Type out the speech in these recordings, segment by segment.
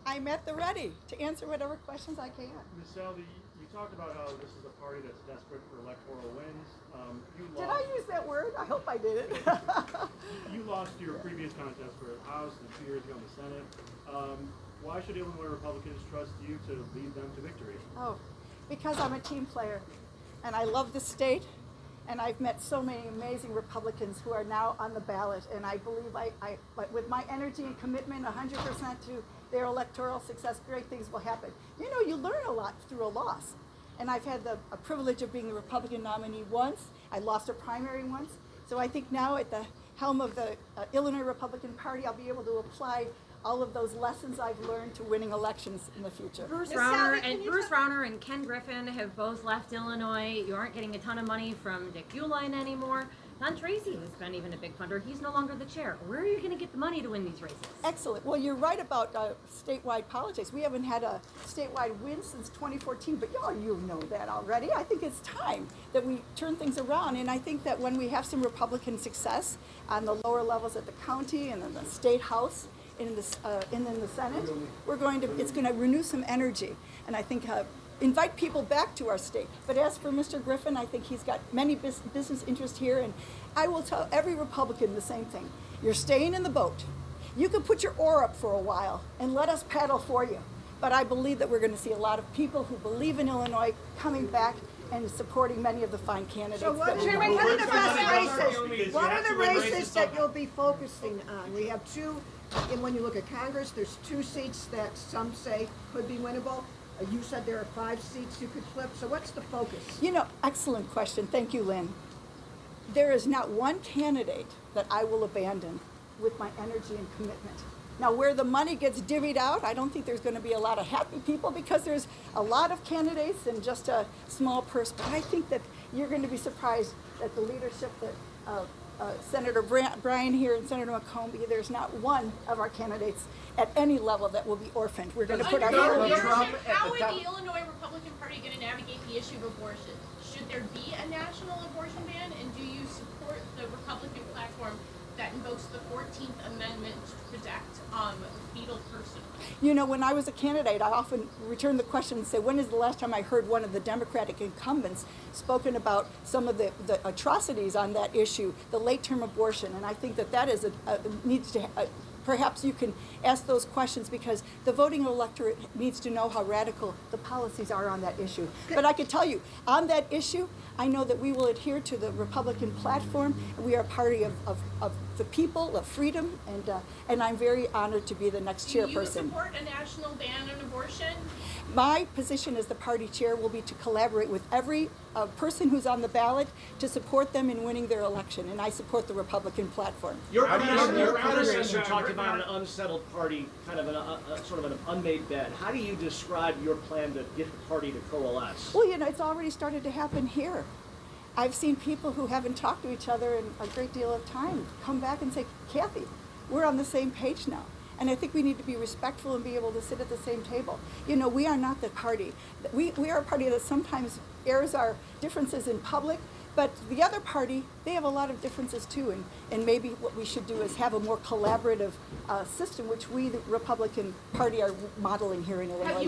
I'm at the ready to answer whatever questions I can. Ms. Salvi, you talked about how this is a party that's desperate for electoral wins. Did I use that word? I hope I did it. You lost your previous contest for House and 2 years ago in the Senate. Why should Illinois Republicans trust you to lead them to victory? Oh, because I'm a team player, and I love this state, and I've met so many amazing Republicans who are now on the ballot, and I believe with my energy and commitment 100% to their electoral success, great things will happen. You know, you learn a lot through a loss, and I've had the privilege of being the Republican nominee once. I lost a primary once, so I think now at the helm of the Illinois Republican Party, I'll be able to apply all of those lessons I've learned to winning elections in the future. Bruce Rauner and Ken Griffin have both left Illinois. You aren't getting a ton of money from Dick Uihlein anymore. Don Tracy, who's been even a big funder, he's no longer the chair. Where are you going to get the money to win these races? Excellent. Well, you're right about statewide politics. We haven't had a statewide win since 2014, but you know that already. I think it's time that we turn things around, and I think that when we have some Republican success on the lower levels at the county and in the state house, and in the Senate, it's going to renew some energy, and I think invite people back to our state. But as for Mr. Griffin, I think he's got many business interests here, and I will tell every Republican the same thing. You're staying in the boat. You can put your oar up for a while and let us paddle for you. But I believe that we're going to see a lot of people who believe in Illinois coming back and supporting many of the fine candidates. So what are the best races? What are the races that you'll be focusing on? We have two, and when you look at Congress, there's 2 seats that some say could be winnable. You said there are 5 seats you could flip. So what's the focus? You know, excellent question. Thank you, Lynn. There is not one candidate that I will abandon with my energy and commitment. Now, where the money gets divvied out, I don't think there's going to be a lot of happy people because there's a lot of candidates and just a small purse. But I think that you're going to be surprised at the leadership that Senator Bryant here and Senator McCombie, there's not one of our candidates at any level that will be orphaned. We're going to put our How would the Illinois Republican Party going to navigate the issue of abortion? Should there be a national abortion ban? And do you support the Republican platform that invokes the 14th Amendment to protect fetal person? You know, when I was a candidate, I often return the question and say, when is the last time I heard one of the Democratic incumbents spoken about some of the atrocities on that issue, the late-term abortion? And I think that is needs to. Perhaps you can ask those questions because the voting electorate needs to know how radical the policies are on that issue. But I can tell you, on that issue, I know that we will adhere to the Republican platform. We are a party of the people, of freedom, and I'm very honored to be the next chairperson. Do you support a national ban on abortion? My position as the party chair will be to collaborate with every person who's on the ballot to support them in winning their election, and I support the Republican platform. Your predecessor talked about an unsettled party, kind of sort of an unmade bed. How do you describe your plan to get the party to coalesce? Well, you know, it's already started to happen here. I've seen people who haven't talked to each other in a great deal of time come back and say, Kathy, we're on the same page now. And I think we need to be respectful and be able to sit at the same table. You know, we are not the party. We are a party that sometimes airs our differences in public, but the other party, they have a lot of differences too. And maybe what we should do is have a more collaborative system, which we, the Republican Party, are modeling here in Illinois.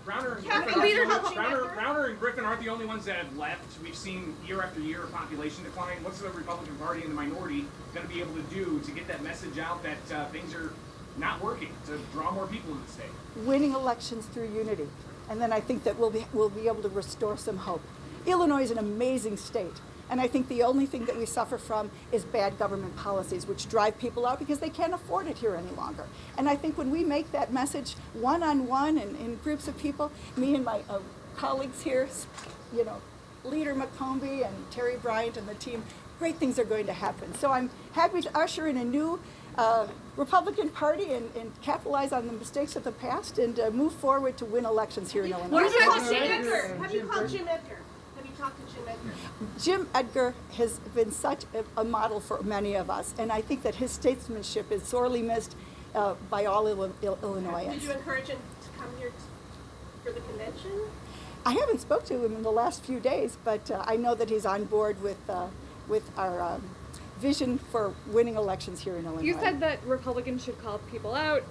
Rauner and Griffin aren't the only ones that have left. We've seen year after year a population decline. What's the Republican Party and the minority going to be able to do to get that message out that things are not working, to draw more people in the state? Winning elections through unity. And then I think that we'll be able to restore some hope. Illinois is an amazing state, and I think the only thing that we suffer from is bad government policies, which drive people out because they can't afford it here any longer. And I think when we make that message one-on-one and in groups of people, me and my colleagues here, you know, Leader McCombie and Terri Bryant and the team, great things are going to happen. So I'm happy to usher in a new Republican Party and capitalize on the mistakes of the past and move forward to win elections here in Illinois. Have you called Jim Edgar? Have you called Jim Edgar? Have you talked to Jim Edgar? Jim Edgar has been such a model for many of us, and I think that his statesmanship is sorely missed by all Illinoisans. Did you encourage him to come here for the convention? I haven't spoken to him in the last few days, but I know that he's on board with our vision for winning elections here in Illinois. You said that Republicans should call people out,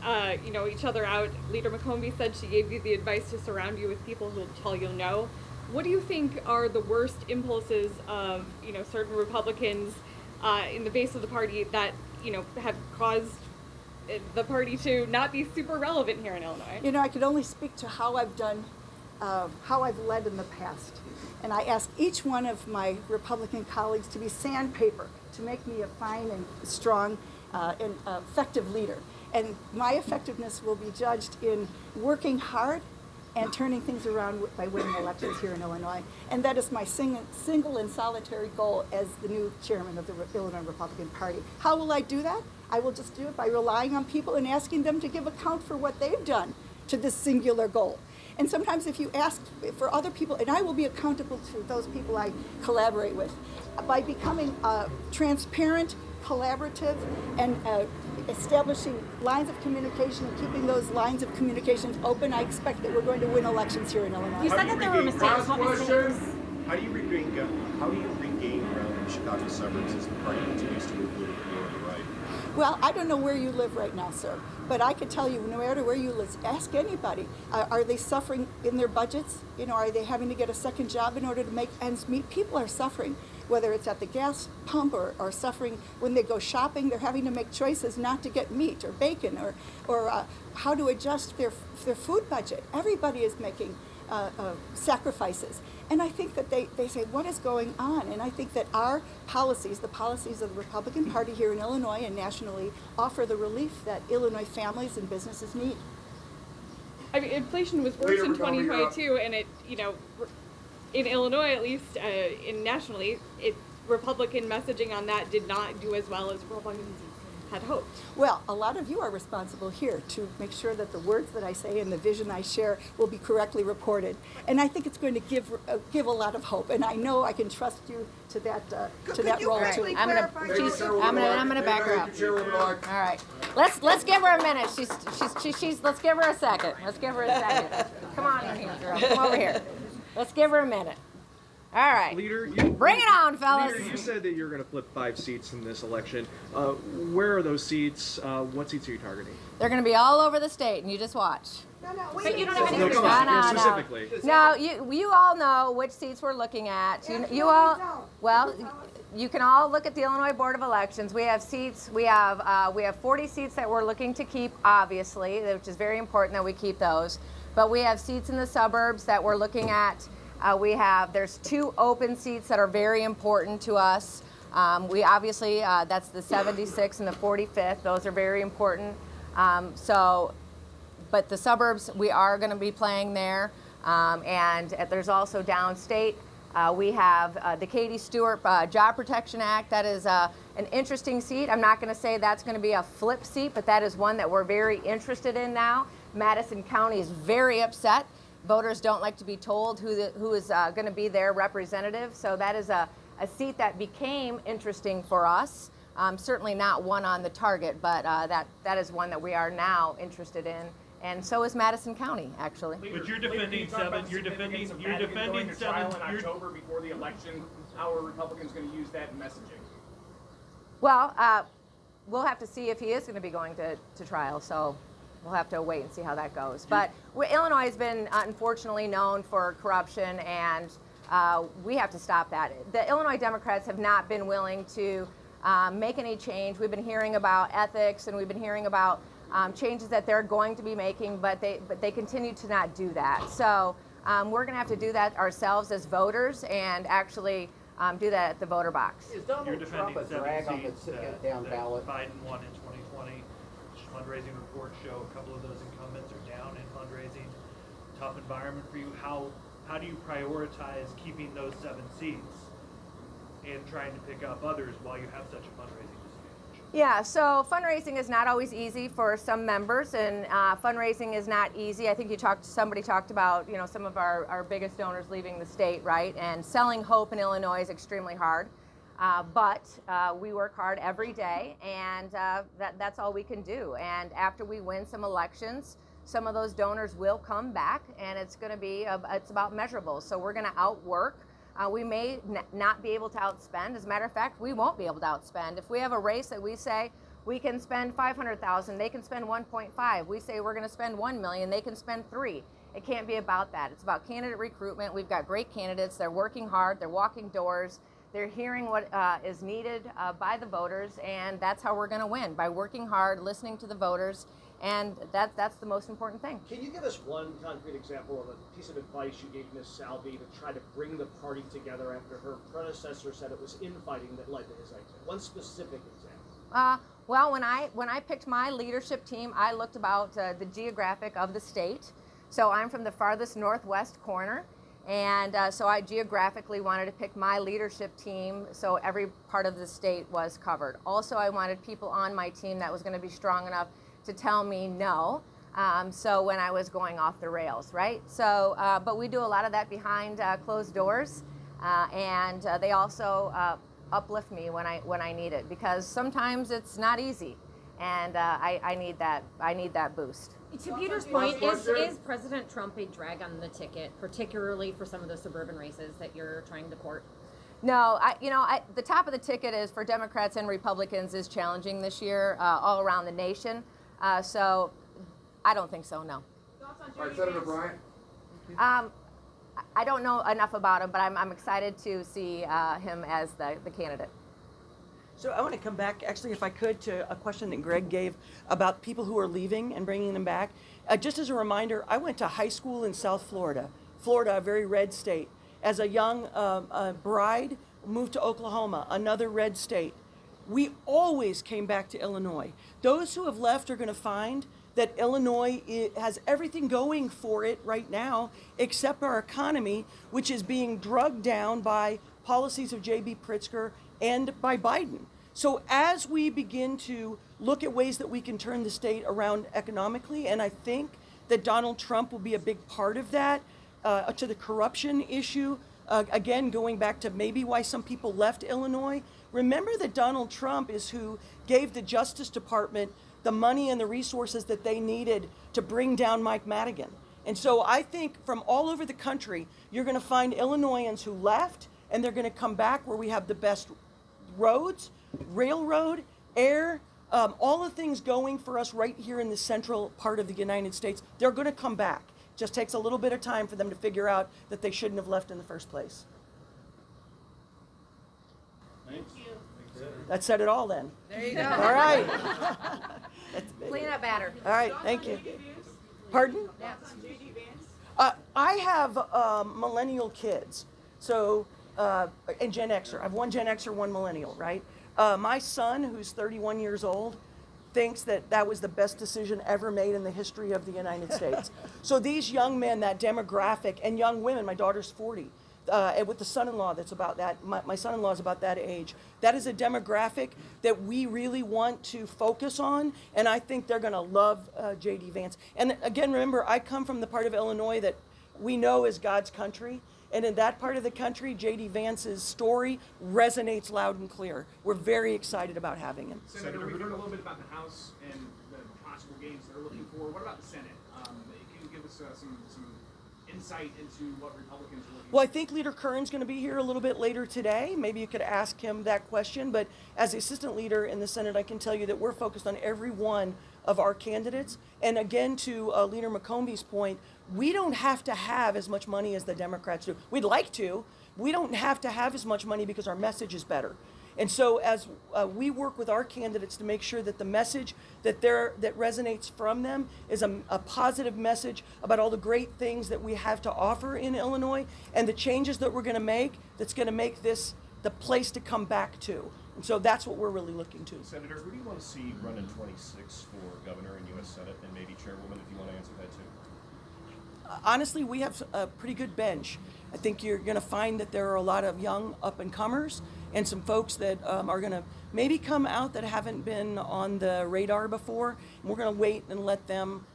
each other out. Leader McCombie said she gave you the advice to surround you with people who will tell you no. What do you think are the worst impulses of, certain Republicans in the base of the party that, have caused the party to not be super relevant here in Illinois? I could only speak to how I've done, how I've led in the past. And I ask each one of my Republican colleagues to be sandpaper, to make me a fine and strong and effective leader. And my effectiveness will be judged in working hard and turning things around by winning elections here in Illinois. And that is my single and solitary goal as the new chairman of the Illinois Republican Party. How will I do that? I will just do it by relying on people and asking them to give account for what they've done to this singular goal. And sometimes if you ask for other people, and I will be accountable to those people I collaborate with, by becoming transparent, collaborative, and establishing lines of communication and keeping those lines of communications open, I expect that we're going to win elections here in Illinois. You said that there were mistakes. What mistakes? How do you regain ground in the Chicago suburbs as the party continues to move politically on the right? Well, I don't know where you live right now, sir, but I could tell you, no matter where you live, ask anybody. Are they suffering in their budgets? Are they having to get a second job in order to make ends meet? People are suffering, whether it's at the gas pump or suffering when they go shopping. They're having to make choices not to get meat or bacon or how to adjust their food budget. Everybody is making sacrifices. And I think that they say, what is going on? And I think that our policies, the policies of the Republican Party here in Illinois and nationally, offer the relief that Illinois families and businesses need. I mean, inflation was worse in 2022, and it, in Illinois at least, nationally, Republican messaging on that did not do as well as Republicans had hoped. Well, a lot of you are responsible here to make sure that the words that I say and the vision I share will be correctly reported. And I think it's going to give a lot of hope. And I know I can trust you to that role too. I'm gonna back her up. All right, let's give her a minute. Let's give her a second. Come on in here, girl. Come over here. Let's give her a minute. All right. Leader, bring it on, fellas. Leader, you said that you're going to flip 5 seats in this election. Where are those seats? What seats are you targeting? They're going to be all over the state, and you just watch. But you don't have any specifically. No, you all know which seats we're looking at. You all, well, you can all look at the Illinois Board of Elections. We have seats. We have 40 seats that we're looking to keep, obviously, which is very important that we keep those. But we have seats in the suburbs that we're looking at. There's 2 open seats that are very important to us. We obviously, that's the 76th and the 45th. Those are very important. But the suburbs, we are going to be playing there. And there's also downstate. We have the Katie Stewart Job Protection Act. That is an interesting seat. I'm not going to say that's going to be a flip seat, but that is one that we're very interested in now. Madison County is very upset. Voters don't like to be told who is going to be their representative. So that is a seat that became interesting for us. Certainly not one on the target, but that is one that we are now interested in. And so is Madison County, actually. But you're defending 7. You're defending 7. In October before the election. How are Republicans going to use that messaging? Well, we'll have to see if he is going to be going to trial. So we'll have to wait and see how that goes. But Illinois has been unfortunately known for corruption, and we have to stop that. The Illinois Democrats have not been willing to make any change. We've been hearing about ethics, and we've been hearing about changes that they're going to be making, but they continue to not do that. So we're going to have to do that ourselves as voters and actually do that at the voter box. Is Donald Trump a drag on the sit-down ballot? Biden won in 2020. Fundraising reports show a couple of those incumbents are down in fundraising. Tough environment for you. How do you prioritize keeping those 7 seats and trying to pick up others while you have such a fundraising disadvantage? Yeah, so fundraising is not always easy for some members, and fundraising is not easy. I think somebody talked about some of our biggest donors leaving the state, right? And selling hope in Illinois is extremely hard. But we work hard every day, and that's all we can do. And after we win some elections, some of those donors will come back, and it's going to be it's about measurables. So we're going to outwork We may not be able to outspend. As a matter of fact, we won't be able to outspend. If we have a race that we say we can spend 500,000, they can spend 1.5. We say we're going to spend 1 million, they can spend 3. It can't be about that. It's about candidate recruitment. We've got great candidates. They're working hard. They're walking doors. They're hearing what is needed by the voters, and that's how we're going to win, by working hard, listening to the voters, and that's the most important thing. Can you give us one concrete example of a piece of advice you gave Ms. Salvi to try to bring the party together after her predecessor said it was infighting that led to his exit? One specific example. Well, when I picked my leadership team, I looked about the geographic of the state. So I'm from the farthest northwest corner, and so I geographically wanted to pick my leadership team so every part of the state was covered. Also, I wanted people on my team that was going to be strong enough to tell me no, so when I was going off the rails, right? So, but we do a lot of that behind closed doors, and they also uplift me when I need it, because sometimes it's not easy, and I need that boost. To Peter's point, is President Trump a drag on the ticket, particularly for some of the suburban races that you're trying to court? No, the top of the ticket is for Democrats and Republicans is challenging this year all around the nation. So I don't think so, no. All right, Senator Bryant. I don't know enough about him, but I'm excited to see him as the candidate. So I want to come back, actually, if I could, to a question that Greg gave about people who are leaving and bringing them back. Just as a reminder, I went to high school in South Florida. Florida, a very red state. As a young bride, moved to Oklahoma, another red state. We always came back to Illinois. Those who have left are going to find that Illinois has everything going for it right now, except our economy, which is being drugged down by policies of J.B. Pritzker and by Biden. So as we begin to look at ways that we can turn the state around economically, and I think that Donald Trump will be a big part of that, to the corruption issue, again, going back to maybe why some people left Illinois. Remember that Donald Trump is who gave the Justice Department the money and the resources that they needed to bring down Mike Madigan. And so I think from all over the country, you're going to find Illinoisans who left, and they're going to come back where we have the best roads, railroad, air, all the things going for us right here in the central part of the United States. They're going to come back. Just takes a little bit of time for them to figure out that they shouldn't have left in the first place. Thank you. That said it all then. There you go. All right. Clean up batter. All right, thank you. Pardon? I have millennial kids, so and Gen Xer. I have one Gen Xer, one millennial, right? My son, who's 31 years old, thinks that that was the best decision ever made in the history of the United States. So these young men, that demographic, and young women, my daughter's 40, and with the son-in-law that's about that, my son-in-law is about that age. That is a demographic that we really want to focus on, and I think they're going to love J.D. Vance. And again, remember, I come from the part of Illinois that we know is God's country, and in that part of the country, J.D. Vance's story resonates loud and clear. We're very excited about having him. Senator, we heard a little bit about the House and the possible gains they're looking for. What about the Senate? Can you give us some insight into what Republicans are looking for? Well, I think Leader Kern's going to be here a little bit later today. Maybe you could ask him that question. But as the assistant leader in the Senate, I can tell you that we're focused on every one of our candidates. And again, to Leader McCombie's point, we don't have to have as much money as the Democrats do. We'd like to. We don't have to have as much money because our message is better. And so as we work with our candidates to make sure that the message that resonates from them is a positive message about all the great things that we have to offer in Illinois and the changes that we're going to make that's going to make this the place to come back to. And so that's what we're really looking to. Senator, who do you want to see run in 26 for governor and U.S. Senate, and maybe chairwoman if you want to answer that too? Honestly, we have a pretty good bench. I think you're going to find that there are a lot of young up-and-comers and some folks that are going to maybe come out that haven't been on the radar before. And we're going to wait and let them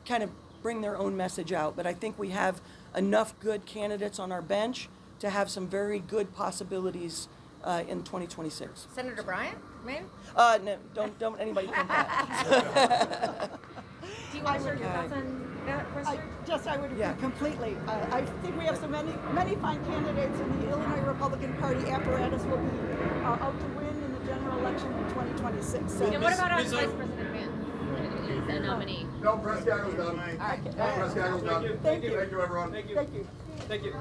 kind of bring their own message out. But I think we have enough good candidates on our bench to have some very good possibilities in 2026. Senator Bryant, maybe? No, don't anybody think that. Do you want to share your thoughts on I would agree Yeah. completely. I think we have so many fine candidates, and the Illinois Republican Party apparatus will be out to win in the general election in 2026. So. And what about our Vice President Vance? Is a nominee. No, press gaggle's done. Okay. Press gaggle's done. Thank you. Thank you, everyone. Thank you. Thank you.